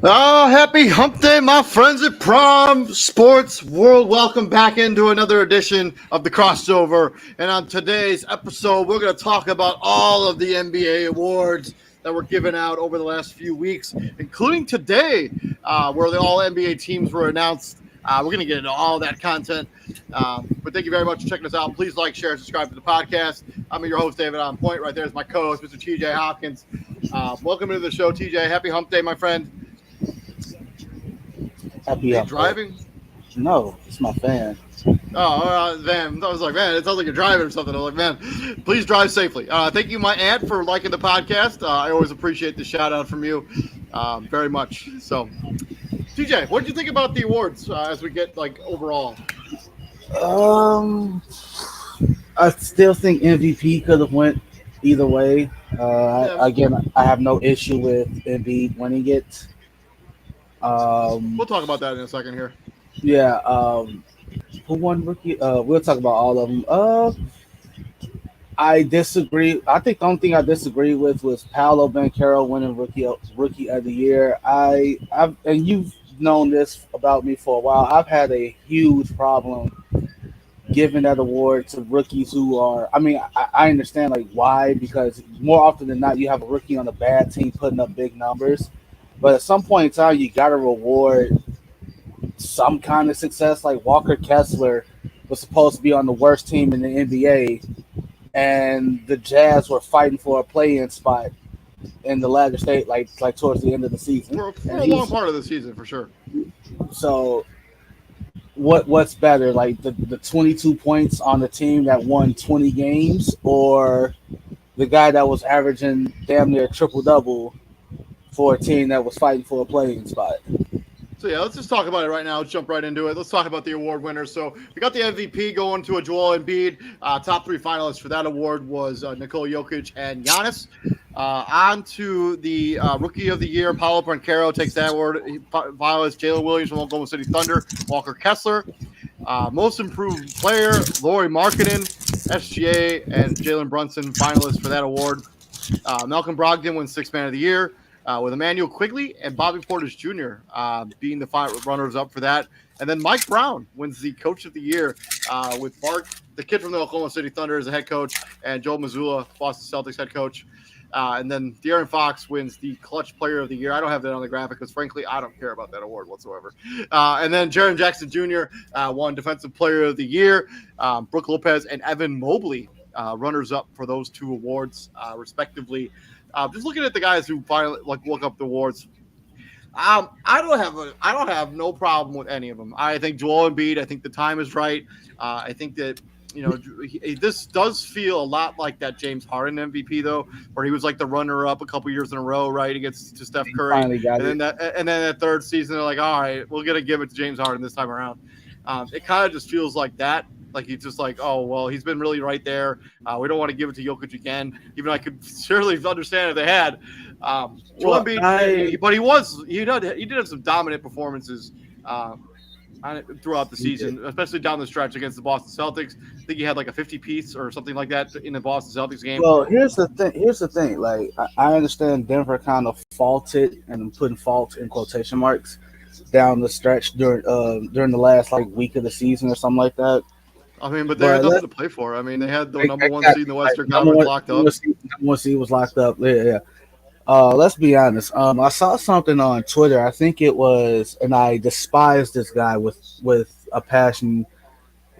Oh, happy hump day, my friends at Prom Sports World. Welcome back into another edition of the crossover. And on today's episode, we're going to talk about all of the NBA awards that were given out over the last few weeks, including today, where the all NBA teams were announced. We're going to get into all that content. But thank you very much for checking us out. Please like, share, subscribe to the podcast. I'm your host, David On Point. Right there is my co-host, Mr. TJ Hopkins. Welcome to the show, TJ. Happy hump day, my friend. Happy Are you driving? No, it's my fan. Oh, man. I was like, man, it sounds like you're driving or something. I was like, man, please drive safely. Thank you, my aunt, for liking the podcast. I always appreciate the shout out from you very much. So, TJ, what did you think about the awards as we get like overall? I still think MVP could have went either way. Again, I have no issue with Embiid winning it. We'll talk about that in a second here. Yeah. Who won rookie? We'll talk about all of them. I disagree. I think the only thing I disagree with was Paolo Banchero winning rookie of the year. And you've known this about me for a while. I've had a huge problem giving that award to rookies who are. I mean, I understand like why, because more often than not, you have a rookie on a bad team putting up big numbers. But at some point in time, you got to reward some kind of success. Like Walker Kessler was supposed to be on the worst team in the NBA, and the Jazz were fighting for a play-in spot in the latter state, like towards the end of the season. For And a long he's part of the season for sure. so what's better, like the 22 points on the team that won 20 games, or the guy that was averaging damn near triple double for a team that was fighting for a playing spot? So yeah, let's just talk about it right now. Let's jump right into it. Let's talk about the award winners. So we got the MVP going to a Joel Embiid. Top three finalists for that award was Nikola Jokic and Giannis. On to the Rookie of the Year. Paolo Banchero takes that award. Finalist Jalen Williams from Oklahoma City Thunder. Walker Kessler. Most Improved Player, Lauri Markkanen, SGA, and Jalen Brunson finalists for that award. Malcolm Brogdon wins Sixth Man of the Year. With Emmanuel Quigley and Bobby Portis Jr. Being the runners-up for that. And then Mike Brown wins the Coach of the Year with Mark, the kid from the Oklahoma City Thunder, as a head coach, and Joe Mazzulla, Boston Celtics head coach. And then De'Aaron Fox wins the Clutch Player of the Year. I don't have that on the graphic because, frankly, I don't care about that award whatsoever. And then Jaren Jackson Jr. Won Defensive Player of the Year. Brooke Lopez and Evan Mobley runners-up for those two awards, respectively. Just looking at the guys who finally look up the awards, I don't have no problem with any of them. I think Joel Embiid. I think the time is right. I think that this does feel a lot like that James Harden MVP though, where he was like the runner-up a couple years in a row, right, against to Steph Curry, and then that third season they're like, all right, we're gonna give it to James Harden this time around. It kind of just feels like that. Like he's just like, oh well, he's been really right there. We don't want to give it to Jokic again, even though I could surely understand if they had. Joel Embiid, but he did have some dominant performances throughout the season, especially down the stretch against the Boston Celtics. I think he had like a 50-piece or something like that in the Boston Celtics game. Well, here's the thing. Like I understand Denver kind of faulted, and I'm putting fault in quotation marks, down the stretch during the last like week of the season or something like that. I mean, but they had nothing to play for. I mean, they had the number one seed in the Western Conference locked up. Number one seed was locked up. Yeah. Let's be honest. I saw something on Twitter. I think it was, and I despise this guy with a passion,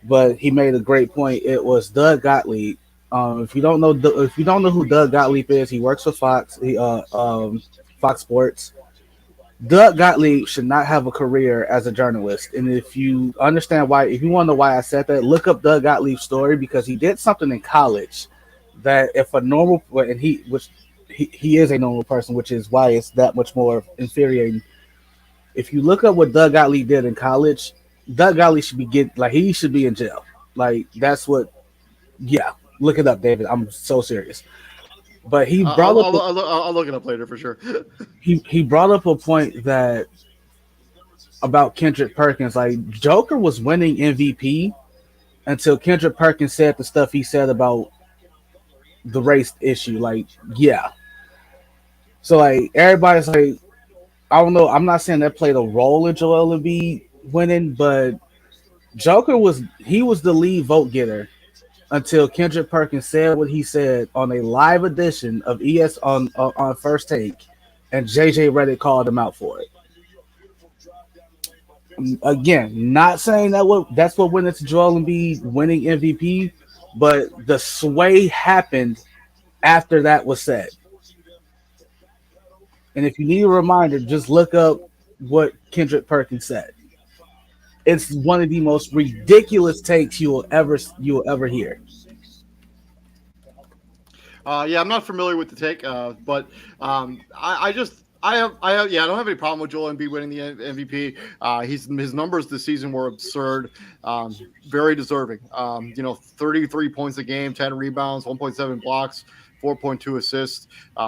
but he made a great point. It was Doug Gottlieb. If you don't know who Doug Gottlieb is, he works for Fox. Fox Sports. Doug Gottlieb should not have a career as a journalist. And if you understand why, if you want to know why I said that, look up Doug Gottlieb's story, because he did something in college that if a normal, and he is a normal person, which is why it's that much more infuriating. If you look up what Doug Gottlieb did in college, Doug Gottlieb should he should be in jail. Like that's what, yeah, look it up, David. I'm so serious. But he brought I'll look it up later for sure. he brought up a point that about Kendrick Perkins. Like Joker was winning MVP until Kendrick Perkins said the stuff he said about the race issue. Like, yeah. So like everybody's like, I don't know. I'm not saying that played a role in Joel Embiid winning, but Joker was the lead vote getter until Kendrick Perkins said what he said on a live edition of ES on First Take, and JJ Redick called him out for it. Again, not saying that's what went into Joel Embiid winning MVP, but the sway happened after that was said. And if you need a reminder, just look up what Kendrick Perkins said. It's one of the most ridiculous takes you will ever hear. Yeah, I'm not familiar with the take, but I don't have any problem with Joel Embiid winning the MVP. His numbers this season were absurd, very deserving. 33 points a game, 10 rebounds, 1.7 blocks, 4.2 assists,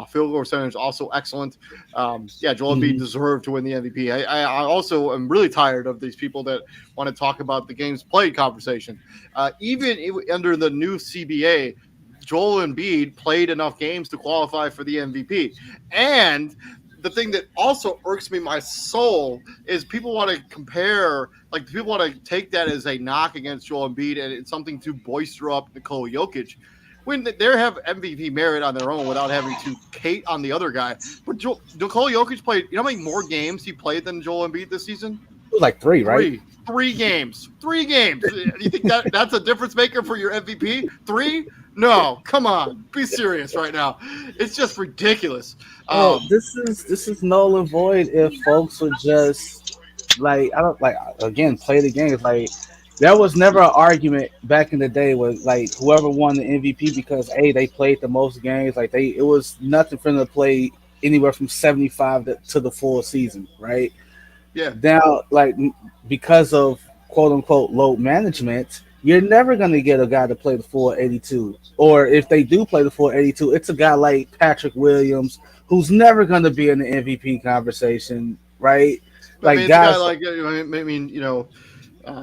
field goal percentage also excellent. Joel Embiid deserved to win the MVP. I also am really tired of these people that want to talk about the games played conversation. Even under the new CBA, Joel Embiid played enough games to qualify for the MVP. And the thing that also irks me my soul is people want to compare, like people want to take that as a knock against Joel Embiid and it's something to bolster up Nikola Jokic when they have MVP merit on their own without having to hate on the other guy. But Nikola Jokic played, you know how many more games he played than Joel Embiid this season? was like 3, right? Three games. You think that's a difference maker for your MVP? 3? No, come on, be serious right now. It's just ridiculous. Well, this is null and void if folks would just like I don't like again play the games. Like there was never an argument back in the day with like whoever won the MVP because they played the most games. Like it was nothing for them to play anywhere from 75 to the full season, right? Yeah. Now, like because of quote unquote load management, you're never going to get a guy to play the full 82. Or if they do play the full 82, it's a guy like Patrick Williams who's never going to be in the MVP conversation, right? I Like mean, it's a guy guys, like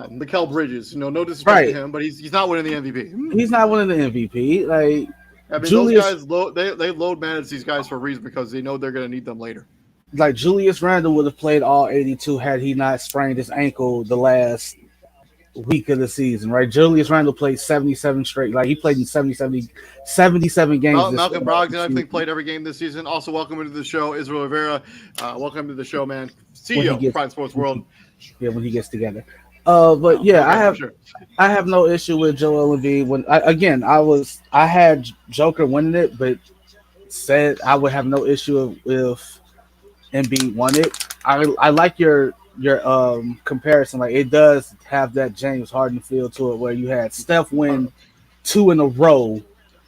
Mikal Bridges. No disrespect to right? him, but he's not winning the MVP. He's not winning the MVP. Like I mean, Julius, those guys they load manage these guys for a reason because they know they're going to need them later. like Julius Randle would have played all 82 had he not sprained his ankle the last week of the season, right? Julius Randle played 77 straight. Like he played in 77 games. Malcolm Brogdon, I think, played every game this season. Also, welcome into the show, Israel Rivera. Welcome to the show, man. CEO of Prime Sports World. Yeah, when he gets together. But yeah, okay, I have no issue with Joel Embiid. When I had Joker winning it, but said I would have no issue if Embiid won it. I like your comparison. Like it does have that James Harden feel to it, where you had Steph win 2 in a row.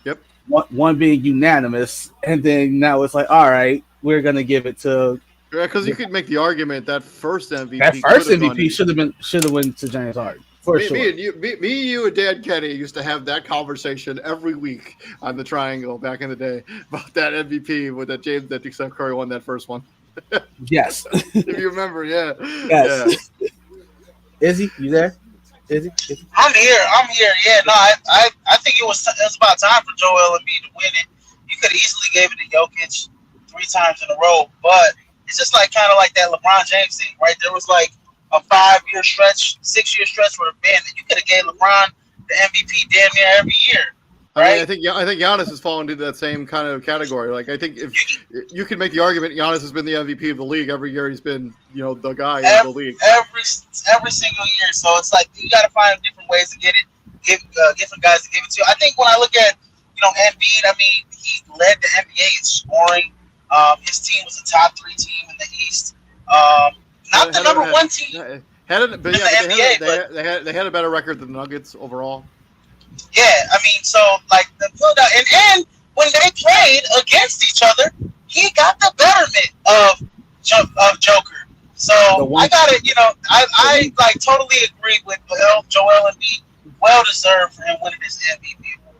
Yep. One being unanimous, and then now it's like, all right, we're gonna give it to. Yeah, because you could make the argument that first MVP. That first MVP should have went to James Harden for sure. Me, you, and Dan Kenny used to have that conversation every week on the Triangle back in the day about that MVP with that Steph Curry won that first one. Yes. If you remember, yeah. Yes. Yeah. Izzy, you there? Izzy? I'm here. Yeah, no, I think it was about time for Joel Embiid to win it. You could easily gave it to Jokic 3 times in a row, but it's just like kind of like that LeBron James thing, right? There was like a 5-year stretch, 6-year stretch where you could have gave LeBron the MVP damn near every year. Right? I think Giannis has fallen into that same kind of category. Like I think if you can make the argument, Giannis has been the MVP of the league every year. He's been the guy in the league every single year. So it's like you got to find different ways to get it, different guys to give it to. I think when I look at Embiid, I mean he led the NBA in scoring. His team was a top 3 team in the East. Not the number 1 team in the NBA, they had a better record than the Nuggets overall. Yeah, I mean, so like the and when they played against each other, he got the betterment of Joker. So I got it. I like totally agree with Joel Embiid. Well deserved for him winning this MVP award.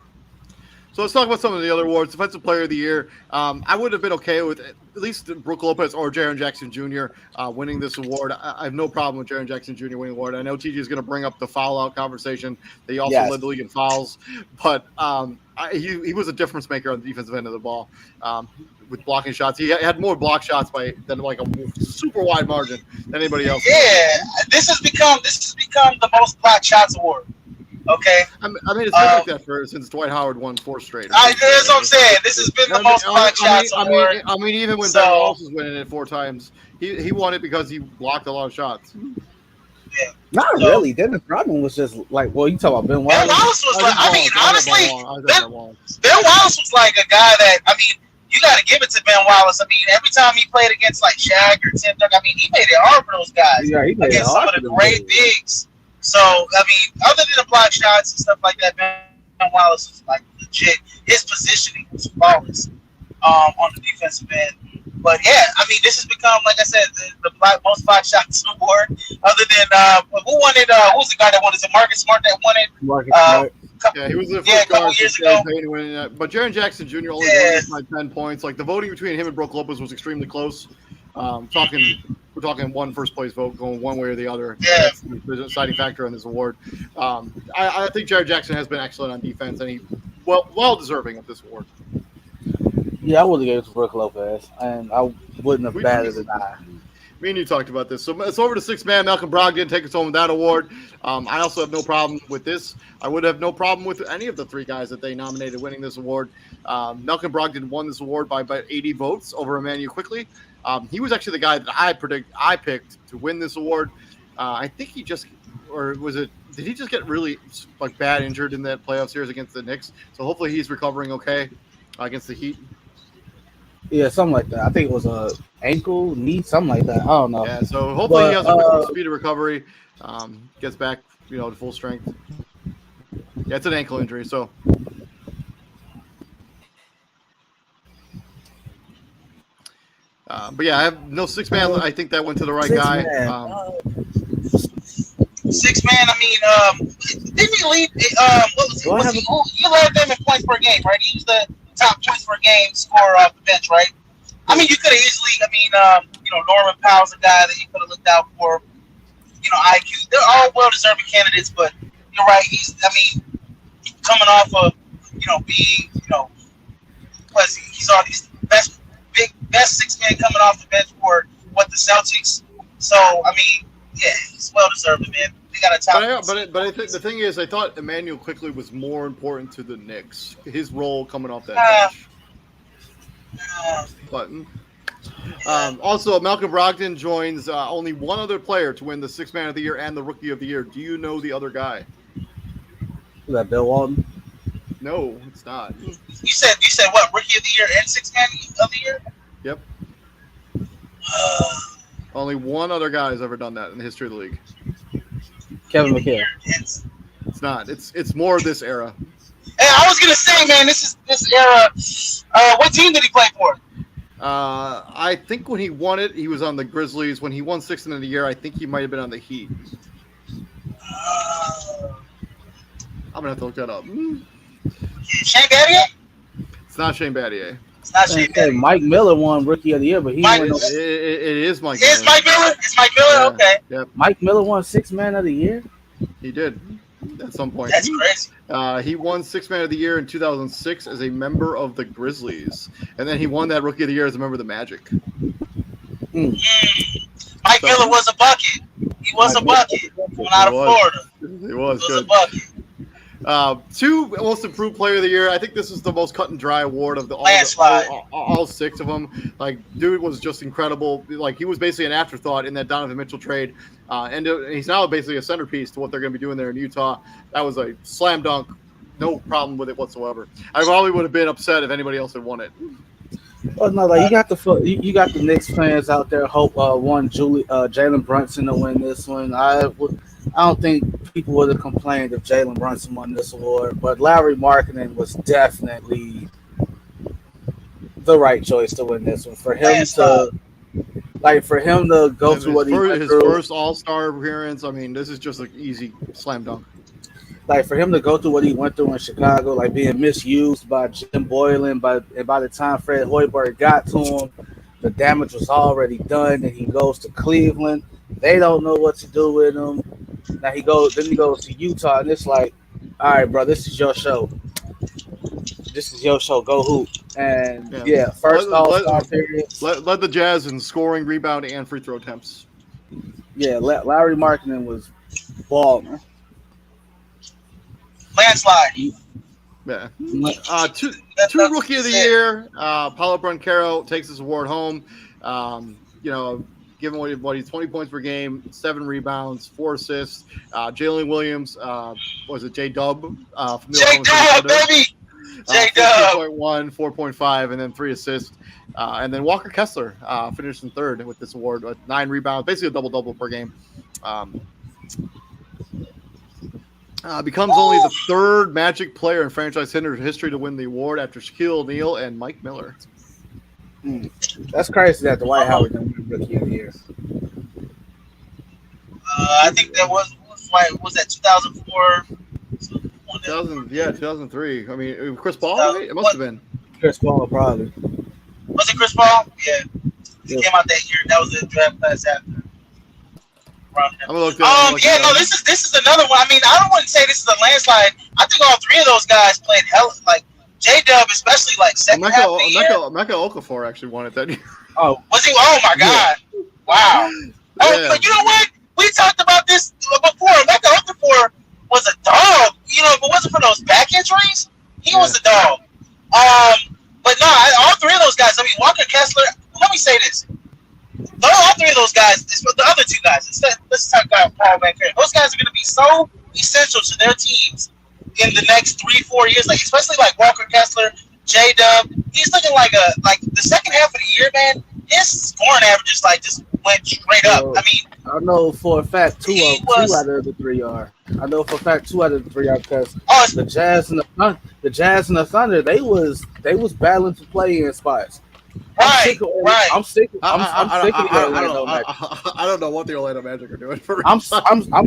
So let's talk about some of the other awards. Defensive Player of the Year. I would have been okay with at least Brook Lopez or Jaren Jackson Jr. Winning this award. I have no problem with Jaren Jackson Jr. winning the award. I know TJ is going to bring up the foul-out conversation. They also led the league in fouls. But he was a difference maker on the defensive end of the ball with blocking shots. He had more block shots than like a super wide margin than anybody else. Yeah, this has become the most block shots award. Okay. I mean, it's been like that since Dwight Howard won 4 straight. That's what I'm saying. This has been the most block shots award. I mean, even when Ben Wallace was winning it 4 times, he won it because he blocked a lot of shots. Yeah. Not really. Dennis Rodman was just like, well, you talk about Ben Wallace. Ben Wallace was like, I mean, honestly, Ben Wallace was like a guy that, I mean, you got to give it to Ben Wallace. I mean, every time he played against like Shaq or Tim Duncan, I mean, he made it hard for those guys against some of the great bigs. So, I mean, other than the block shots and stuff like that, Ben Wallace was like legit. His positioning was flawless on the defensive end. But yeah, I mean, this has become, like I said, the most block shots award. Other than who won it? Who was the guy that won it? Is it Marcus Smart that won it? Marcus Smart. He was the first a couple years ago. But Jaren Jackson Jr. only won by 10 points. Like the voting between him and Brook Lopez was extremely close. We're talking one first place vote going one way or the other. Yeah. That's the deciding factor on this award. I think Jared Jackson has been excellent on defense, and he well deserving of this award. Yeah, I would have gave it to Brook Lopez, and I wouldn't have batted an eye. Me and you talked about this. So it's over to 6th man. Malcolm Brogdon take us home with that award. I also have no problem with this. I would have no problem with any of the 3 guys that they nominated winning this award. Malcolm Brogdon won this award by about 80 votes over Emmanuel Quickly. He was actually the guy that I picked to win this award. I think he just, or was it? Did he just get really like bad injured in that playoff series against the Knicks? So hopefully he's recovering okay against the Heat. Yeah, something like that. I think it was a ankle, knee, something like that. I don't know. Yeah, so hopefully he has a speed of recovery, gets back, to full strength. Yeah, it's an ankle injury, so. But yeah, I have no six man. I think that went to the right guy. Six man. I mean, didn't he lead? What was he? You led them in points per game, right? He was the top points per game scorer off the bench, right? I mean, you could have easily. I mean, Norman Powell's a guy that you could have looked out for. IQ. They're all well-deserving candidates, but you're right. He's coming off of being plus he's already best six man coming off the bench for the Celtics. So I mean, yeah, he's well-deserved, man. They got a top. But I think the thing is, I thought Emmanuel quickly was more important to the Knicks. His role coming off that bench. Button. Also, Malcolm Brogdon joins only one other player to win the Sixth Man of the Year and the Rookie of the Year. Do you know the other guy? Is that Bill Walton? No, it's not. You said what? Rookie of the Year and Sixth Man of the Year? Yep. Only one other guy has ever done that in the history of the league. Kevin McHale. It's not. It's more this era. Hey, I was gonna say, man, this era. What team did he play for? I think when he won it, he was on the Grizzlies. When he won Sixth Man of the Year, I think he might have been on the Heat. I'm gonna have to look that up. Shane Battier? It's not Shane Battier. It's not Shane Battier. Mike Miller won Rookie of the Year, but he won. It is Mike. It's Mike Miller. It's Mike Miller. Yeah. Okay. Yep. Mike Miller won Sixth Man of the Year. He did at some point. That's crazy. He won Sixth Man of the Year in 2006 as a member of the Grizzlies, and then he won that Rookie of the Year as a member of the Magic. Mike Miller was a bucket. He was a bucket coming out of Florida. He was good. A bucket. Two most improved player of the year. I think this is the most cut and dry award of all six of them. Like, dude was just incredible. Like, he was basically an afterthought in that Donovan Mitchell trade, and he's now basically a centerpiece to what they're going to be doing there in Utah. That was a slam dunk, no problem with it whatsoever. I probably would have been upset if anybody else had won it. Oh no! Like you got the Knicks fans out there hope Jalen Brunson to win this one. I don't think people would have complained if Jalen Brunson won this award, but Larry Markkinen was definitely the right choice to win this one. For him to go through what he went his through, first All-Star appearance. I mean, this is just an easy slam dunk. Like, for him to go through what he went through in Chicago, like being misused by Jim Boylan, by the time Fred Hoiberg got to him, the damage was already done. And he goes to Cleveland. They don't know what to do with him. Now he goes to Utah, and it's like, all right, bro, this is your show. This is your show. Go hoop. And first All-Star period. Led the Jazz in scoring, rebound, and free throw attempts. Yeah, Larry Markkinen was balling. Landslide. Yeah. Two Rookie of the Year. Paulo Banchero takes this award home. Given what he's 20 points per game, 7 rebounds, 4 assists. Jalen Williams, was it J-Dub? J-Dub, baby! J-Dub! 3.1, 4.5, and then 3 assists. And then Walker Kessler finished in third with this award with 9 rebounds, basically a double-double per game. Becomes only the third Magic player in franchise history to win the award after Shaquille O'Neal and Mike Miller. That's crazy that Dwight Howard didn't win Rookie of the Year. I think that was that 2004? 2003. I mean, Chris Paul, right? It must have been. Chris Paul, probably. Was it Chris Paul? Yeah. He came out that year. That was the draft class after. This is another one. I mean, I don't want to say this is a landslide. I think all 3 of those guys played like J-Dub, especially like second half of the year. Michael Okafor actually won it that year. Oh, was he? Oh my God! Yeah. Wow. Yeah. But you know what? We talked about this before. Michael Okafor was a dog. If it wasn't for those back injuries, he was a dog. But no, all 3 of those guys. I mean, Walker Kessler. Let me say this. All 3 of those guys, the other 2 guys. Let's talk about Paul Bencaro. Those guys are going to be so essential to their teams in the next 3-4 years. Like especially like Walker Kessler, J Dub. He's looking like the second half of the year, man. His scoring averages just went straight up. I mean, I know for a fact two out of the 3 are. I know for a fact 2 out of the 3 are because the Jazz and the Thunder, they was battling to play in spots. Right. I'm sick of the Orlando Magic. I don't know what the Orlando Magic are doing. I'm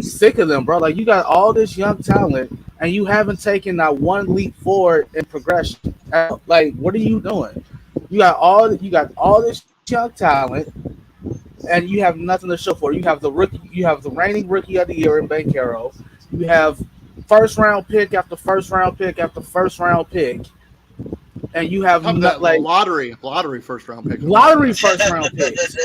sick of them, bro. Like you got all this young talent, and you haven't taken that one leap forward in progression. Like, what are you doing? You got all this young talent, and you have nothing to show for it. You have the reigning rookie of the year in Bencaro. You have first round pick after first round pick after first round pick. And you have lottery first round pick. Lottery first round picks.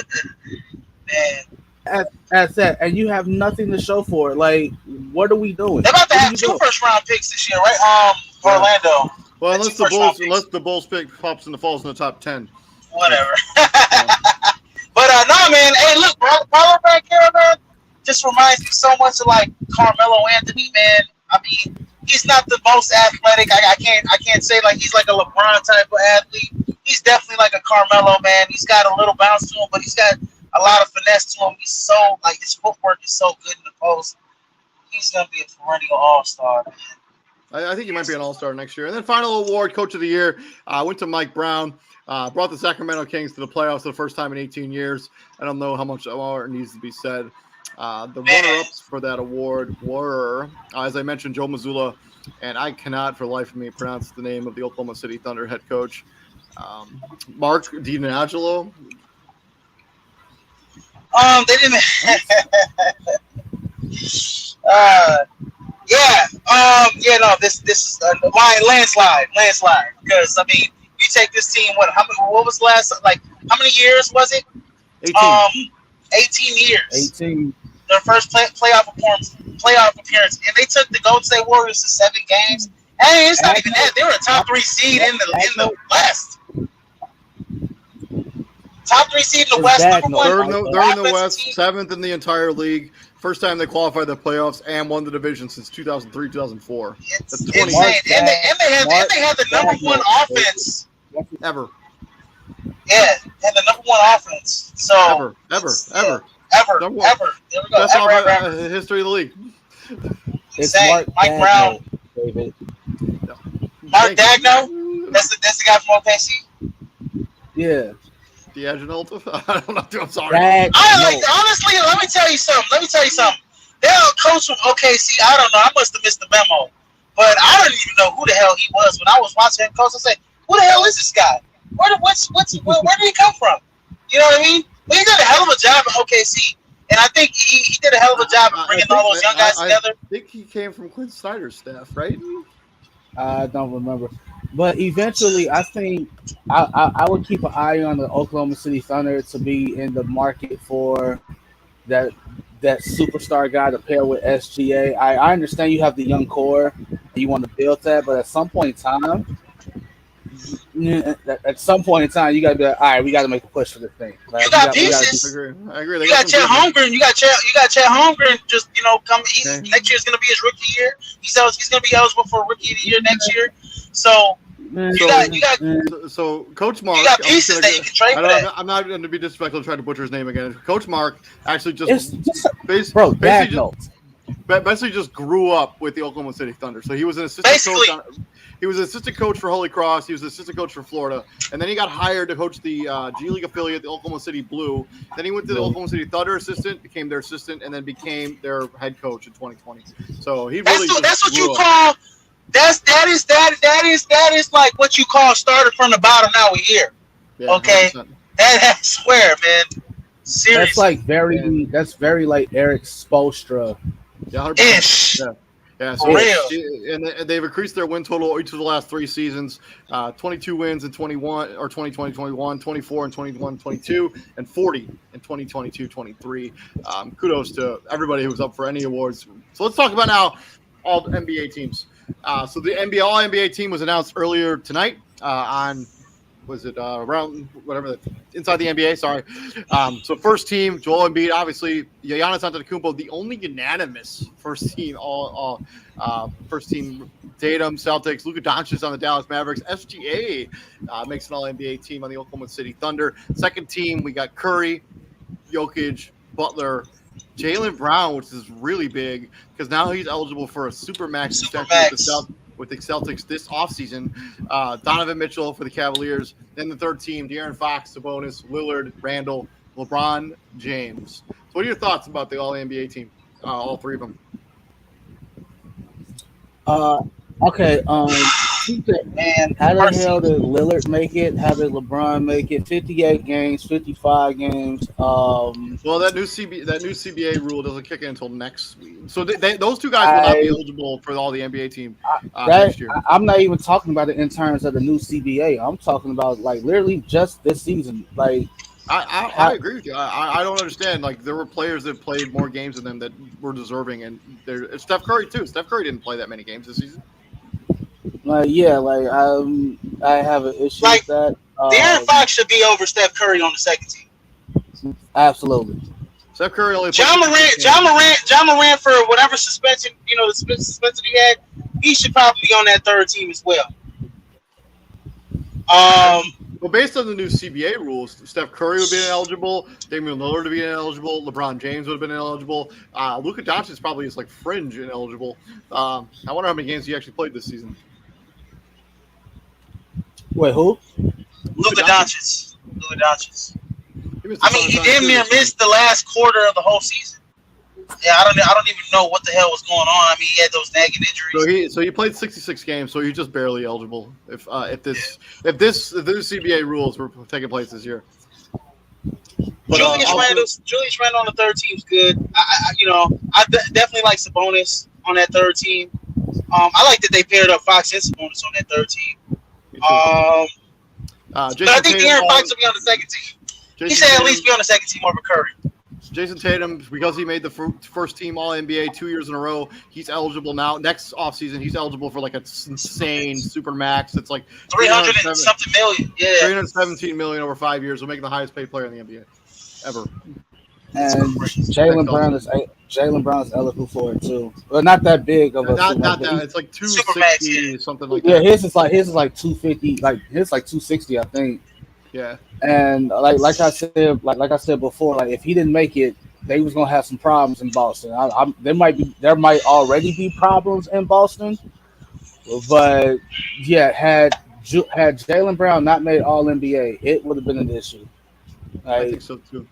That's that. And you have nothing to show for it. Like, what are we doing? They're about to have 2 first round picks this year, right? Orlando. Well, unless the Bulls pick pops in the falls in the top 10. Whatever. But no, man. Hey, look, Paulo Banchero, man, just reminds me so much of like Carmelo Anthony, man. I mean, he's not the most athletic. I can't say like he's like a LeBron type of athlete. He's definitely like a Carmelo, man. He's got a little bounce to him, but he's got a lot of finesse to him. He's so like his footwork is so good in the post. He's gonna be a perennial all-star, man. I think he might be an all-star next year. And then final award, Coach of the Year, went to Mike Brown. Brought the Sacramento Kings to the playoffs for the first time in 18 years. I don't know how much more needs to be said. The runner-ups for that award were, as I mentioned, Joe Mazzulla, and I cannot for the life of me pronounce the name of the Oklahoma City Thunder head coach, Mark DiNangelo. They didn't. No. This is a landslide. Because I mean, you take this team. What was the last? Like, how many years was it? 18. 18 years. 18. Their first playoff appearance, and they took the Golden State Warriors to 7 games. Hey, it's not even that. They were a top 3 seed in the West. Top 3 seed in the West. They're in the West, team. 7th in the entire league. First time they qualified the playoffs and won the division since 2003, 2004. It's insane. And they had the number 1 offense ever. Yeah, and the number 1 offense. So ever. There we go. That's all the history of the league. It's Mike Brown, David. Mark Dagno. That's the guy from OKC. Yeah. D'Angelo. I don't know. I'm sorry. Honestly, let me tell you something. Their coach from OKC, I don't know. I must have missed the memo, but I don't even know who the hell he was when I was watching him coach. I said, "Who the hell is this guy? Where did he come from?" You know what I mean? But he did a hell of a job at OKC, and I think he did a hell of a job of bringing all those young guys together. I think he came from Quinn Snyder's staff, right? I don't remember. But eventually, I think I would keep an eye on the Oklahoma City Thunder to be in the market for that superstar guy to pair with SGA. I understand you have the young core, and you want to build that, but at some point in time, you got to be like, all right, we got to make a push for this thing. Right? You got pieces. I agree. You got Chet Holmgren. You got Chet Holmgren. Just come. Next year is going to be his rookie year. He's going to be eligible for Rookie of the Year next year. So So Coach Mark, you got pieces that you can trade for that. I'm not going to be disrespectful and try to butcher his name again. Coach Mark actually basically just grew up with the Oklahoma City Thunder. So he was an assistant coach. He was an assistant coach for Holy Cross. He was an assistant coach for Florida, and then he got hired to coach the G League affiliate, the Oklahoma City Blue. Then he went to the Oklahoma City Thunder assistant, became their assistant, and then became their head coach in 2020. So he really that's what you call. That is like what you call started from the bottom. Now we're here. Yeah, okay, 100%. I swear, man. Seriously, that's very like Eric Spoelstra. Yeah, ish. Yeah, so and they've increased their win total each of the last 3 seasons. 22 wins in 21 or 2020-21, 24 in 21-22, and 40 in 2022-23. Kudos to everybody who was up for any awards. So let's talk about now all the NBA teams. So the All NBA team was announced earlier tonight on was it around whatever inside the NBA? Sorry. So first team, Joel Embiid, obviously Giannis Antetokounmpo, the only unanimous first team first team. Tatum, Celtics, Luka Doncic on the Dallas Mavericks, SGA makes an All NBA team on the Oklahoma City Thunder. Second team, we got Curry, Jokic, Butler, Jaylen Brown, which is really big because now he's eligible for a supermax extension with the Celtics this offseason. Donovan Mitchell for the Cavaliers. Then the third team, De'Aaron Fox, Sabonis, Lillard, Randall, LeBron, James. So what are your thoughts about the All-NBA team, all three of them? Okay, and how the hell did Lillard make it? How did LeBron make it? 58 games, 55 games. Well, that new CBA rule doesn't kick in until next week. So those two guys will not be eligible for all the NBA team next year. I'm not even talking about it in terms of the new CBA. I'm talking about like literally just this season. Like I agree with you. I don't understand. Like there were players that played more games than them that were deserving, and it's Steph Curry too. Steph Curry didn't play that many games this season. I have an issue with that. De'Aaron Fox should be over Steph Curry on the second team. Absolutely. Steph Curry only. John Morant for whatever suspension, the suspension he had, he should probably be on that third team as well. Well, based on the new CBA rules, Steph Curry would be ineligible, Damian Lillard would be ineligible, LeBron James would have been ineligible. Luka Doncic probably is like fringe ineligible. I wonder how many games he actually played this season. Wait, who? Luka Doncic. I mean, he damn near missed the last quarter of the whole season. Yeah, I don't even know what the hell was going on. I mean, he had those nagging injuries. So he played 66 games, so he's just barely eligible if this CBA rules were taking place this year. But, Julius Randle on the third team's good. I definitely like Sabonis on that third team. I like that they paired up Fox and Sabonis on that third team. But I think De'Aaron Fox will be on the second team. He should at least be on the second team over Curry. Jason Tatum, because he made the first team All-NBA 2 years in a row, he's eligible now. Next offseason, he's eligible for like an insane super max. It's like 300 and something million. Yeah. 317 million over 5 years. Will make him the highest paid player in the NBA ever. And Jaylen Brown is eligible for it too. Well, not that big of a not that. It's like 260 something like that. Yeah, his is like 250. Like his is like 260, I think. Yeah. And like I said before, like if he didn't make it, they was gonna have some problems in Boston. There might already be problems in Boston, but yeah, had Jaylen Brown not made All NBA, it would have been an issue. I think so too.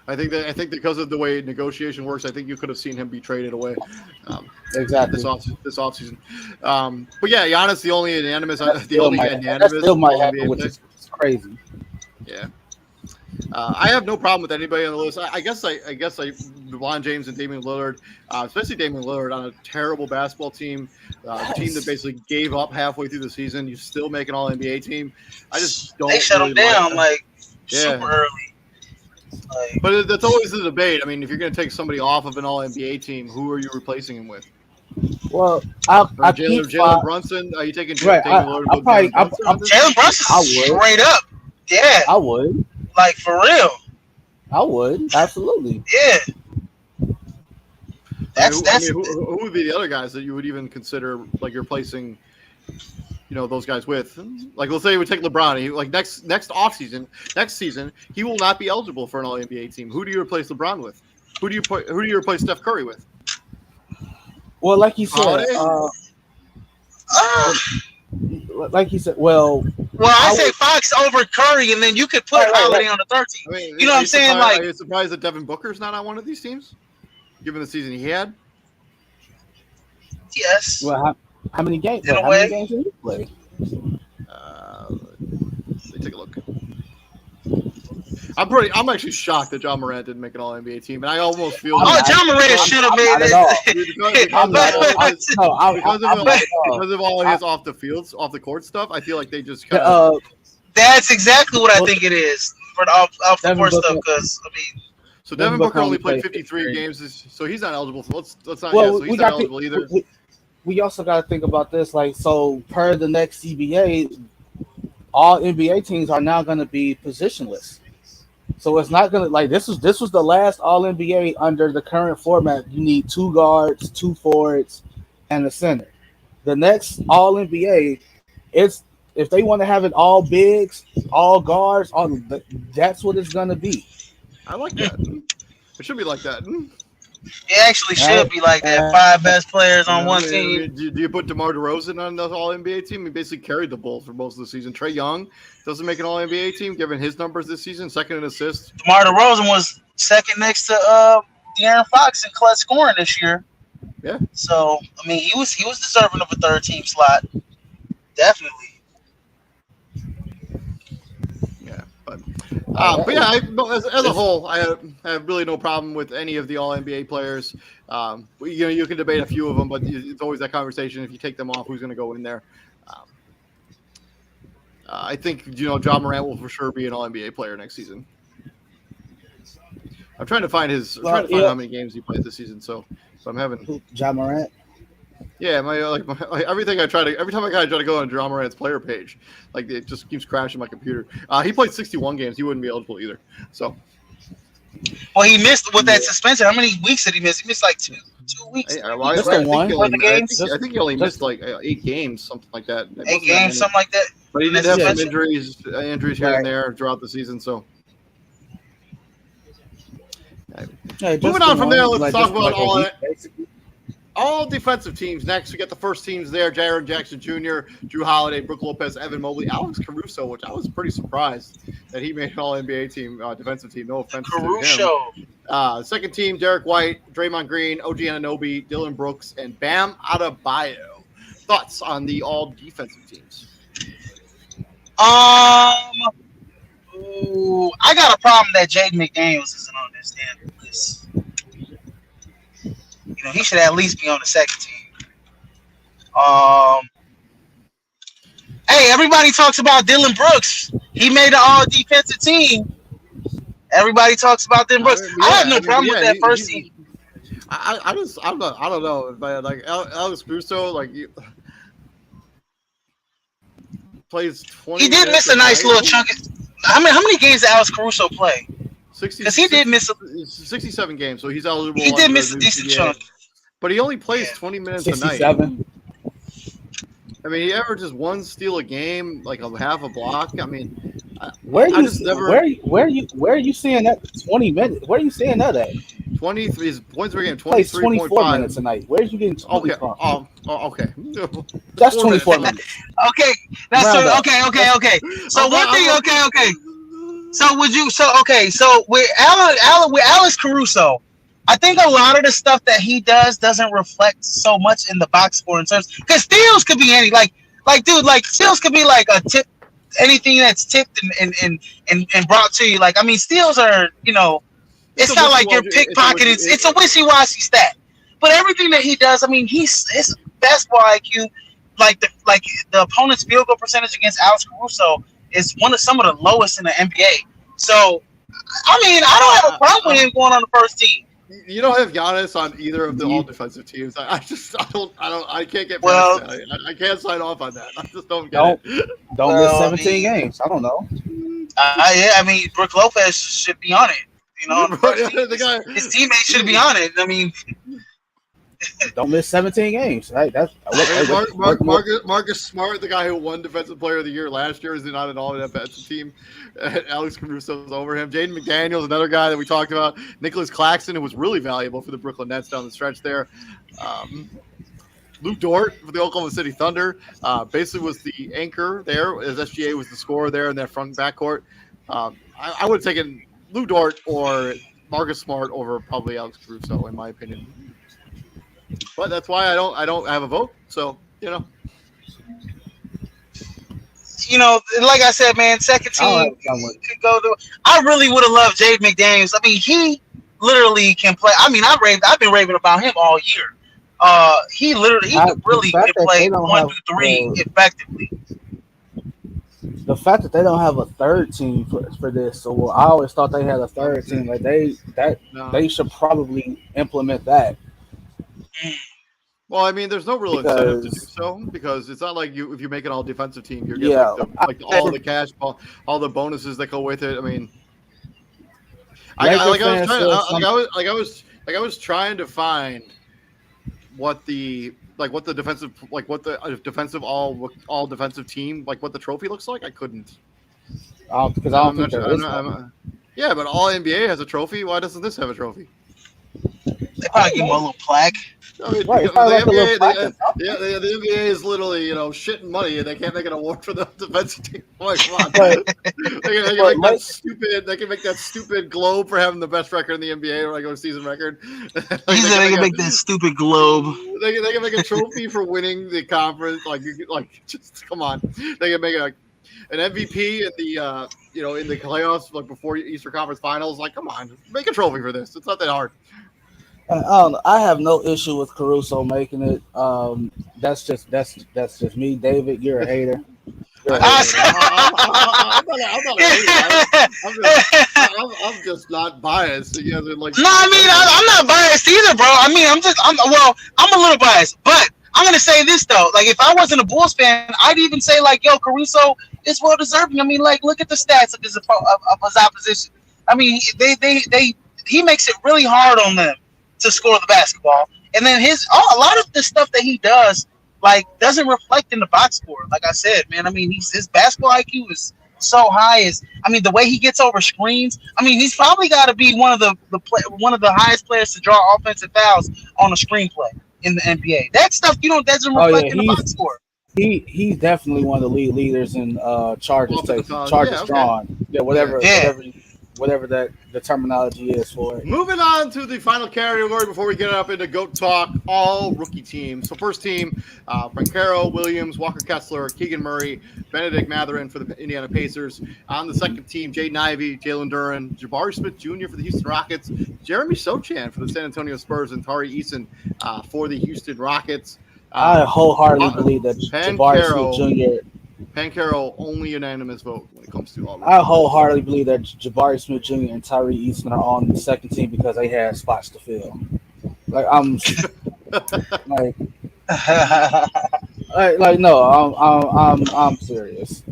I think because of the way negotiation works, I think you could have seen him be traded away. Exactly. This offseason. But yeah, Giannis the only unanimous. That still might happen, which is crazy. Yeah. I have no problem with anybody on the list. I guess LeBron James and Damian Lillard, especially Damian Lillard on a terrible basketball team, a team that basically gave up halfway through the season. You still make an All NBA team. I just don't. They shut them down super early. But that's always the debate. I mean, if you're going to take somebody off of an All NBA team, who are you replacing him with? Well, Jalen Brunson. Are you taking Jalen Brunson straight up? Yeah, I would. Like for real. I would absolutely. Yeah. Who would be the other guys that you would even consider like you're replacing? Those guys with, like, let's say we take LeBron. Next season, he will not be eligible for an All NBA team. Who do you replace LeBron with? Who do you replace Steph Curry with? Well, like you said, I say Fox over Curry, and then you could put Holiday on the third team. I mean, you know what I'm saying? Are you surprised that Devin Booker's not on one of these teams, given the season he had? Yes. Well, how many games? How many games did he play? Let's take a look. I'm actually shocked that John Morant didn't make an All NBA team, and I almost feel. John Morant should have made it because of all his off the court stuff. I feel like they just kind of. That's exactly what I think it is for the off the court stuff. Because so Devin Booker only played 53 games, so he's not eligible. Let's not. So he's not eligible either. We also got to think about this, so per the next CBA, all NBA teams are now going to be positionless. So it's not going to like this was the last All NBA under the current format. You need 2 guards, 2 forwards, and a center. The next All NBA, it's if they want to have it all bigs, all guards, that's what it's going to be. I like that. It should be like that. It actually should be like that. 5 best players on one team. Do you put DeMar DeRozan on the All-NBA team? He basically carried the Bulls for most of the season. Trae Young doesn't make an All-NBA team, given his numbers this season, second in assists. DeMar DeRozan was second next to De'Aaron Fox in clutch scoring this year. Yeah. So I mean, he was deserving of a 3rd-team slot, definitely. But yeah, as a whole, I have really no problem with any of the All NBA players. You can debate a few of them, but it's always that conversation. If you take them off, who's going to go in there? I think Ja Morant will for sure be an All NBA player next season. I'm trying to find how many games he played this season. So I'm having Ja Morant. Yeah, every time I try to go on Ja Morant's player page, like it just keeps crashing my computer. He played 61 games. He wouldn't be eligible either. So, well, he missed with that suspension. How many weeks did he miss? He missed like two weeks. I think he only missed like 8 games, something like that. 8 games, something like that. But he did have some injuries here and there throughout the season. So, moving on from there, let's talk about all defensive teams. Next, we got the first teams there: Jaren Jackson Jr., Drew Holiday, Brook Lopez, Evan Mobley, Alex Caruso, which I was pretty surprised that he made an All-NBA team, defensive team. No offense to him. Second team: Derek White, Draymond Green, OG Anunoby, Dylan Brooks, and Bam Adebayo. Thoughts on the all defensive teams? I got a problem that Jaden McDaniels isn't on this damn list. He should at least be on the second team. Hey, everybody talks about Dylan Brooks. He made an all defensive team. Everybody talks about Dylan Brooks. I have no problem with that first team. I don't know, man. Like Alex Caruso, plays 20. He did miss a nice little chunk. How many games did Alex Caruso play? Because he did miss 67 games, so he's eligible. He did miss a decent chunk, but he only plays 20 minutes 67. a night. I mean, he averages 1 steal a game, like a half a block. I mean, where are you seeing that 20 minutes? Where are you seeing that at? 23 his points per game, 23.5 minutes a night. Where's you getting 20 from? Okay. That's 24 minutes. Okay, that's okay. So one thing, okay. So would you? So with Alex Caruso, I think a lot of the stuff that he doesn't reflect so much in the box score in terms, because steals could be steals could be like a tip, anything that's tipped and brought to you. Steals are it's not like you're pickpocketing. It's a wishy-washy stat. But everything that he does, his basketball IQ, like the opponent's field goal percentage against Alex Caruso is some of the lowest in the NBA. So, I don't have a problem with him going on the first team. You don't have Giannis on either of the all defensive teams. I can't get past that. I can't sign off on that. I just don't get it. Don't miss 17 games. I don't know. Brook Lopez should be on it. His teammates should be on it. Don't miss 17 games. Right? That's Marcus Smart, the guy who won Defensive Player of the Year last year, is not at all defensive team. Alex Caruso is over him. Jaden McDaniels, another guy that we talked about. Nicholas Claxton, who was really valuable for the Brooklyn Nets down the stretch there. Luke Dort for the Oklahoma City Thunder basically was the anchor there, as SGA was the scorer there in that front backcourt. I would have taken Luke Dort or Marcus Smart over probably Alex Caruso, in my opinion. But that's why I don't have a vote. So, like I said, man, second team could go to. I really would have loved Jaden McDaniels. He literally can play. I've been raving about him all year. He could really play 1 through 3 effectively. The fact that they don't have a third team for this, so I always thought they had a third team. They should probably implement that. Well, I mean, there's no real incentive to do so because it's not like if you make an all defensive team, you're getting all the cash, all the bonuses that go with it. I mean, I was trying to find what the defensive all defensive team, like what the trophy looks like. I couldn't. Because I don't think there is one. Yeah, but all NBA has a trophy. Why doesn't this have a trophy? They probably give him a little plaque. I mean, right, the NBA is literally, shitting money, and they can't make an award for the defensive team. Like, come on. They can make that stupid globe for having the best record in the NBA, or regular season record. He said they can make that stupid globe. They can make a trophy for winning the conference. Just come on. They can make an MVP in the in the playoffs, like before Eastern Conference Finals. Like, come on, make a trophy for this. It's not that hard. I have no issue with Caruso making it. That's just me, David. You're a hater. I'm just not biased. No, I'm not biased either, bro. I'm a little biased, but I'm gonna say this though. Like, if I wasn't a Bulls fan, I'd even say like, yo, Caruso is well deserving. I mean, like, look at the stats of his opposition. I mean, he makes it really hard on them to score the basketball, and then a lot of the stuff that he does doesn't reflect in the box score. Like I said, man, I mean, his basketball IQ is so high. The way he gets over screens. I mean, he's probably got to be one of the highest players to draw offensive fouls on a screenplay in the NBA. That stuff doesn't reflect in the box score. He's definitely one of the leaders in charges drawn. Yeah, whatever the terminology is for it. Moving on to the final category before we get up into GOAT talk, all rookie teams. So first team, Francaro, Williams, Walker Kessler, Keegan Murray, Benedict Mathurin for the Indiana Pacers. On the second team, Jaden Ivey, Jalen Duren, Jabari Smith Jr. for the Houston Rockets, Jeremy Sochan for the San Antonio Spurs, and Tari Eason for the Houston Rockets. I wholeheartedly believe that Jabari Smith Jr. Pancaro, only unanimous vote when it comes to all. I wholeheartedly believe that Jabari Smith Jr. and Tyree Easton are on the second team because they had spots to fill. I'm serious.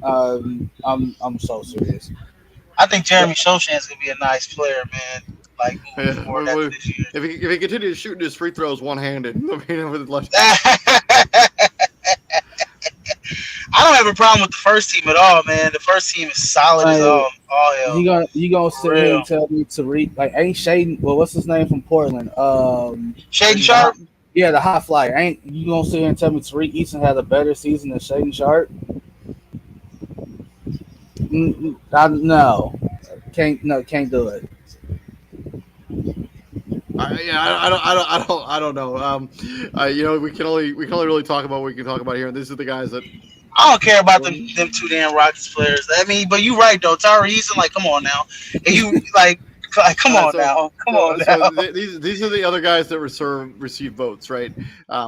I'm so serious. I think Jeremy Sochan is gonna be a nice player, man. This year. If he continues shooting his free throws one-handed, with his left. I don't have a problem with the first team at all, man. The first team is solid as all hell. You gonna sit here and tell me Tariq ain't Shaden? Well, what's his name from Portland? Shaden Sharp. Yeah, the high flyer. Ain't you gonna sit here and tell me Tariq Eason had a better season than Shaden Sharp? No, can't do it. I don't know. We can only really talk about what we can talk about here. And these are the guys that I don't care about them two damn Rockets players. I mean, but you're right though. Tyree Eason, come on now. And you come on now. These are the other guys that receive votes, right?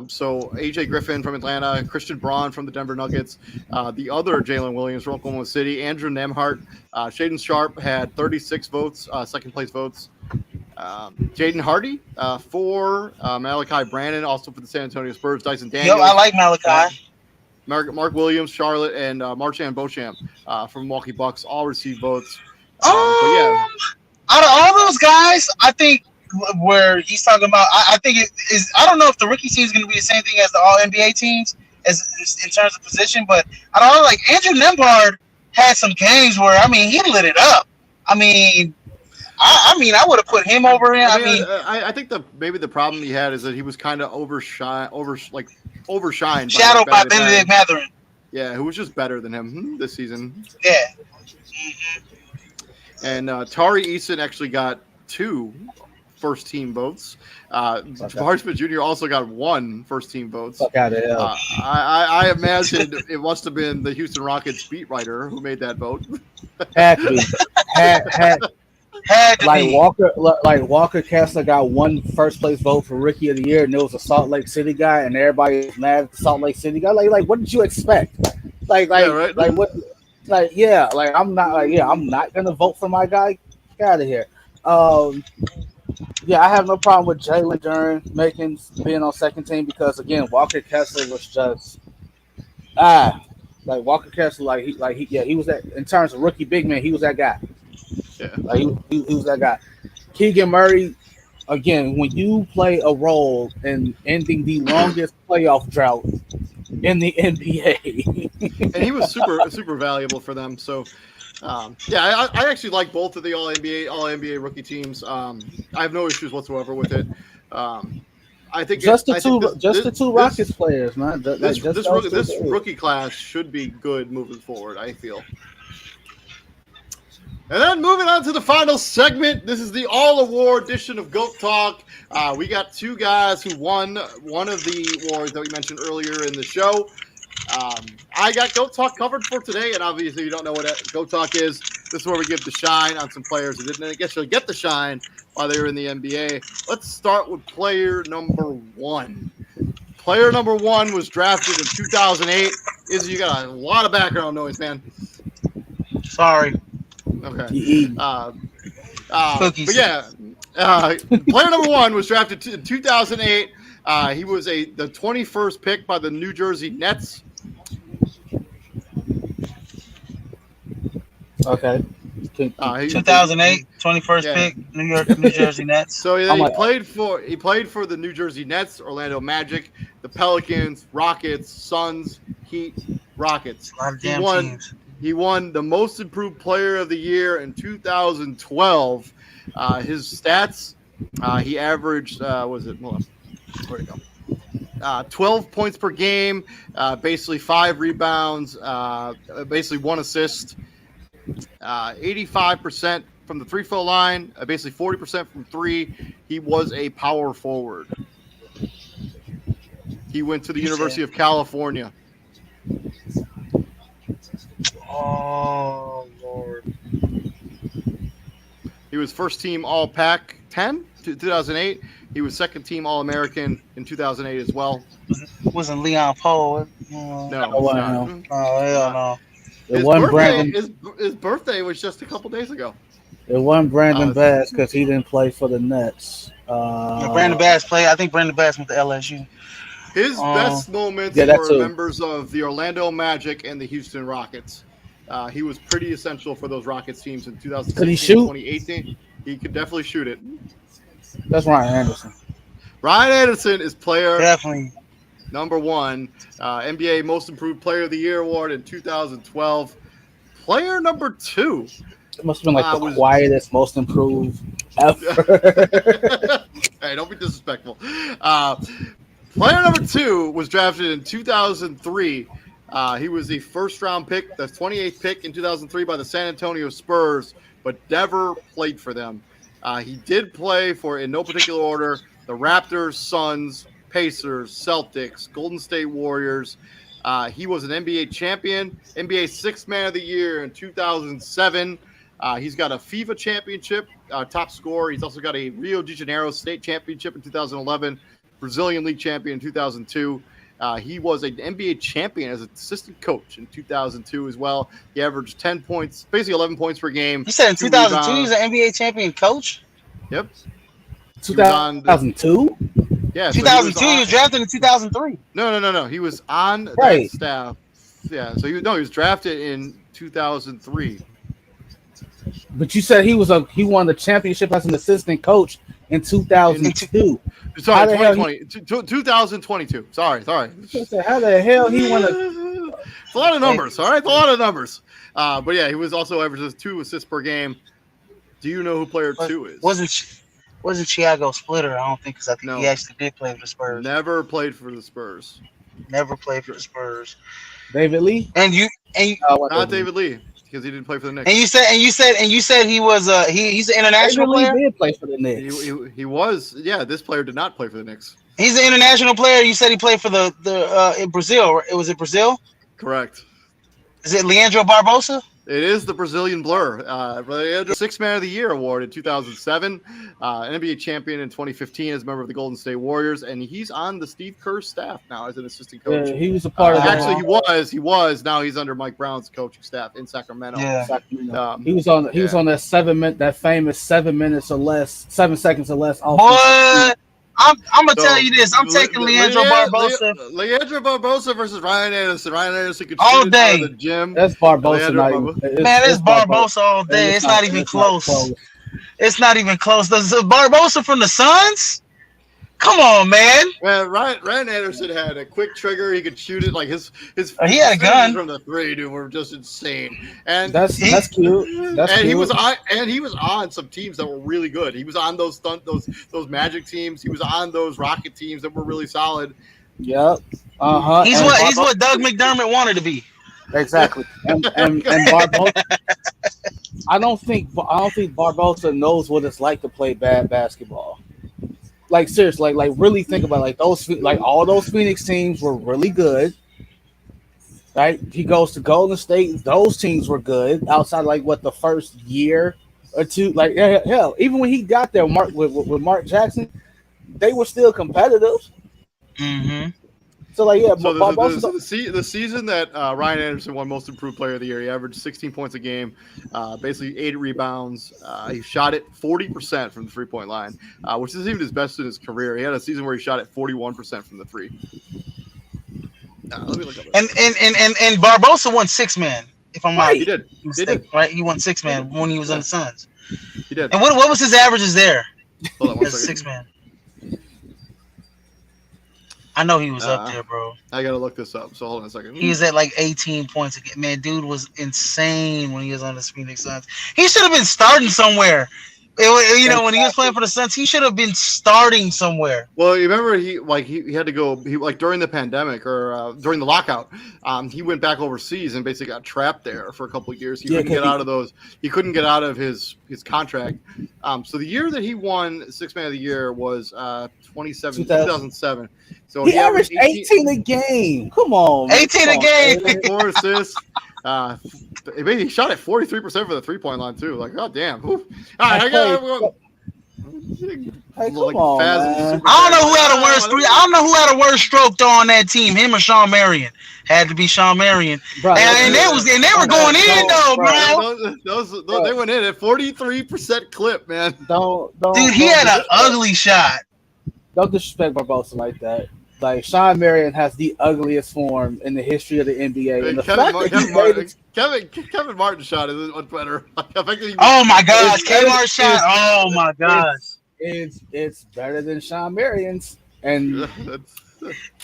So AJ Griffin from Atlanta, Christian Braun from the Denver Nuggets, the other Jalen Williams from Oklahoma City, Andrew Nembhard, Shaden Sharp had 36 votes, second place votes. Jaden Hardy for Malachi Brannon, also for the San Antonio Spurs. Dyson Daniels. Yo, I like Malachi. Mark Williams, Charlotte, and Marchand Beauchamp from Milwaukee Bucks all received votes. Out of all those guys, I think where he's talking about, I think it is. I don't know if the rookie team is going to be the same thing as the All NBA teams as in terms of position, but I don't know. Andrew Nembhard had some games where he lit it up. I would have put him over him. I think maybe the problem he had is that he was kind of overshined, shadowed by Benedict Mathurin. Yeah, who was just better than him this season. Yeah. Mm-hmm. And Tari Eason actually got 2 first team votes. Jabari Smith Jr. also got 1 first team votes. Fuck out of hell. I imagine it must have been the Houston Rockets beat writer who made that vote. Had to be. Had to be. Walker Kessler got 1 first place vote for Rookie of the Year, and it was a Salt Lake City guy, and everybody was mad at the Salt Lake City guy. What did you expect? I'm not gonna vote for my guy. Get out of here. Yeah, I have no problem with Jalen Duren being on second team because again, Walker Kessler was just like Walker Kessler, he was that in terms of rookie big man, he was that guy. Yeah. Like he was that guy. Keegan Murray, again, when you play a role in ending the longest playoff drought in the NBA, And he was super valuable for them. So, I actually like both of the All NBA rookie teams. I have no issues whatsoever with it. I think the two Rockets players, man. This rookie class should be good moving forward, I feel. And then moving on to the final segment, this is the all-award edition of GOAT Talk. We got two guys who won one of the awards that we mentioned earlier in the show. I got GOAT Talk covered for today, and obviously you don't know what GOAT Talk is. This is where we give the shine on some players who didn't get the shine while they were in the NBA. Let's start with player number one. Player number one was drafted in 2008. Izzy, you got a lot of background noise, man. Sorry. Okay. But yeah, player number one was drafted in 2008. He was the 21st pick by the New Jersey Nets. Okay. 2008, 21st pick, New Jersey Nets. So he played for the New Jersey Nets, Orlando Magic, the Pelicans, Rockets, Suns, Heat, Rockets. A lot of damn teams. He won the Most Improved Player of the Year in 2012. His stats, he averaged, where'd it go? 12 points per game, basically 5 rebounds, basically 1 assist, 85% from the 3-foot line, basically 40% from 3. He was a power forward. He went to the University of California. Oh, Lord. He was first team All Pac-10 2008. He was second team All American in 2008 as well. Wasn't Leon Poe? No. Oh, hell no. His birthday was just a couple days ago. It wasn't Brandon Bass because he didn't play for the Nets. Brandon Bass played. I think Brandon Bass went to LSU. His best moments were members of the Orlando Magic and the Houston Rockets. He was pretty essential for those Rockets teams in 2016, 2018. He could definitely shoot it. That's Ryan Anderson. Ryan Anderson is player definitely number one. NBA Most Improved Player of the Year award in 2012. Player number two. It must have been like the quietest, most improved ever. Hey, don't be disrespectful. Player number two was drafted in 2003. He was the first-round pick, the 28th pick in 2003 by the San Antonio Spurs, but never played for them. He did play for, in no particular order, the Raptors, Suns, Pacers, Celtics, Golden State Warriors. He was an NBA champion, NBA Sixth Man of the Year in 2007. He's got a FIFA championship, top scorer. He's also got a Rio de Janeiro State Championship in 2011, Brazilian League champion in 2002. He was an NBA champion as an assistant coach in 2002 as well. He averaged 10 points, basically 11 points per game. You said in 2002 he was an NBA champion coach? Yep. 2002? Yeah. 2002, he was drafted in 2003. No. He was on that staff. Yeah, so he was drafted in 2003. But you said he won the championship as an assistant coach in 2002. Sorry, 2022. Sorry. How the hell he won It's a lot of numbers, all right? It's a lot of numbers. But yeah, he was also averages 2 assists per game. Do you know who player 2 is? Wasn't Thiago Splitter? I don't think, because I think he actually did play for the Spurs. Never played for the Spurs. David Lee? Not David Lee, because he didn't play for the Knicks. And you said he was he's an international player. He did play for the Knicks. He was. Yeah, this player did not play for the Knicks. He's an international player. You said he played for the in Brazil. Was it Brazil? Correct. Is it Leandro Barbosa? It is the Brazilian Blur. Sixth Man of the Year award in 2007, NBA champion in 2015 as a member of the Golden State Warriors, and he's on the Steve Kerr staff now as an assistant coach. Yeah, he was a part of. Actually, he was. Now he's under Mike Brown's coaching staff in Sacramento. Yeah, he was on. He was on that famous 7 minutes or less, 7 seconds or less. What? I'm gonna tell you this. I'm taking Leandro Barbosa. Leandro Barbosa versus Ryan Anderson. Ryan Anderson could all shoot day. Out of the gym. That's Barbosa. It's Barbosa all day. It's not even close. It's not even close. Barbosa from the Suns? Come on, man. Man, Ryan Anderson had a quick trigger. He could shoot it like his he had a gun from the three, dude, were just insane. And that's cute. That's and cute. he was on some teams that were really good. He was on those Magic teams. He was on those Rocket teams that were really solid. Yep. He's what Doug McDermott wanted to be. Exactly. And Barbosa. I don't think Barbosa knows what it's like to play bad basketball. Like seriously, like really think about all those Phoenix teams were really good. Right? He goes to Golden State, those teams were good outside the first year or two. Like hell, even when he got there, with Mark Jackson, they were still competitive. Mm-hmm. So the season that Ryan Anderson won Most Improved Player of the Year, he averaged 16 points a game, basically 8 rebounds. He shot it 40% from the 3-point line, which is even his best in his career. He had a season where he shot it 41% from the three. Let me look up and Barbosa won 6-man. If I'm right, he did. Right, he won 6-man when he was on the Suns. He did. And what was his averages there? Hold on one as second. 6-man. I know he was up there, bro. I gotta look this up. So hold on a second. He was at like 18 points a game. Man, dude was insane when he was on the Phoenix Suns. He should have been starting somewhere. When he was playing for the Suns, he should have been starting somewhere. Well, you remember he had to go. He during the pandemic or during the lockout, he went back overseas and basically got trapped there for a couple of years. He couldn't get out of those. He couldn't get out of his contract. So the year that he won Sixth Man of the Year was 2007. So he averaged 18 a game. Come on, 18 a game. 4 assists. He shot at 43% for the 3-point line too. Like, god damn. Oof. All right, Hey, come on, man. I don't know who had a worse I don't know who had a worse stroke on that team, him or Sean Marion. Had to be Sean Marion. Bro, and they were going in though, bro. Those they went in at 43% clip, man. Dude, he had an ugly shot. Don't disrespect Barbosa like that. Like Sean Marion has the ugliest form in the history of the NBA. And Kevin Martin's shot is much better. Oh my gosh, Kevin Martin's shot. Oh my gosh, it's better than Sean Marion's. And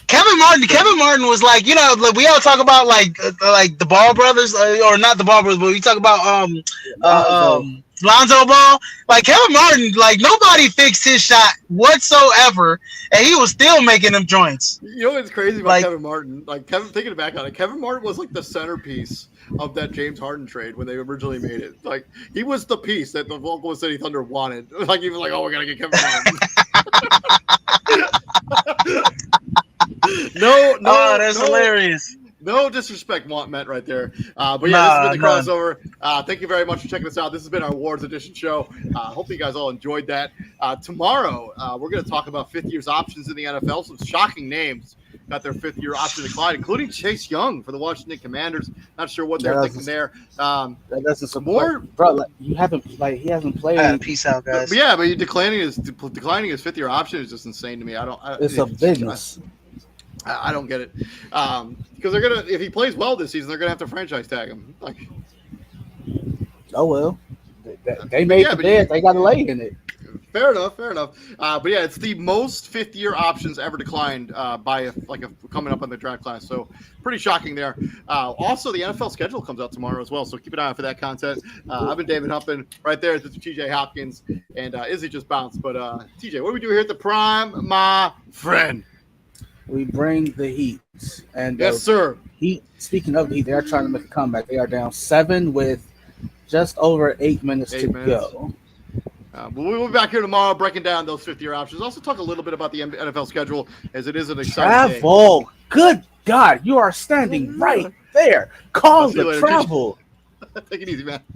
Kevin Martin was like, we all talk about like the Ball brothers, or not the Ball brothers, but we talk about Lonzo Ball. Like Kevin Martin, like nobody fixed his shot whatsoever, and he was still making them joints. You know what's crazy about Kevin Martin? Like thinking back on it, Kevin Martin was like the centerpiece of that James Harden trade when they originally made it. Like he was the piece that the Oklahoma City Thunder wanted. Like he was like, oh, we're gonna get Kevin Martin. No, that's hilarious. No disrespect meant right there. But yeah, this has been the crossover. Thank you very much for checking us out. This has been our awards edition show. Hopefully you guys all enjoyed that. Tomorrow, we're going to talk about fifth year's options in the NFL. Some shocking names got their fifth year option declined, including Chase Young for the Washington Commanders. Not sure what they're thinking there. That's a more, bro. Like, he hasn't played. Peace out, guys. But you declining his fifth year option is just insane to me. It's a business. I don't get it, because they're gonna, if he plays well this season, they're gonna have to franchise tag him. Like, oh well, they made the bed. They got to lay in it. Fair enough. But yeah, it's the most fifth year options ever declined by coming up on the draft class. So pretty shocking there. Also, the NFL schedule comes out tomorrow as well. So keep an eye out for that content. I've been David Huffman. Right there is Mr. TJ Hopkins, and Izzy just bounced. But TJ, what do we do here at the Prime, my friend? We bring the heat. And yes, sir. Heat. Speaking of the heat, they are trying to make a comeback. They are down 7 with just over 8 minutes to go. We'll be back here tomorrow breaking down those fifth-year options. Also talk a little bit about the NFL schedule, as it is an exciting day. Good God, you are standing right there. Call the travel. Take it easy, man.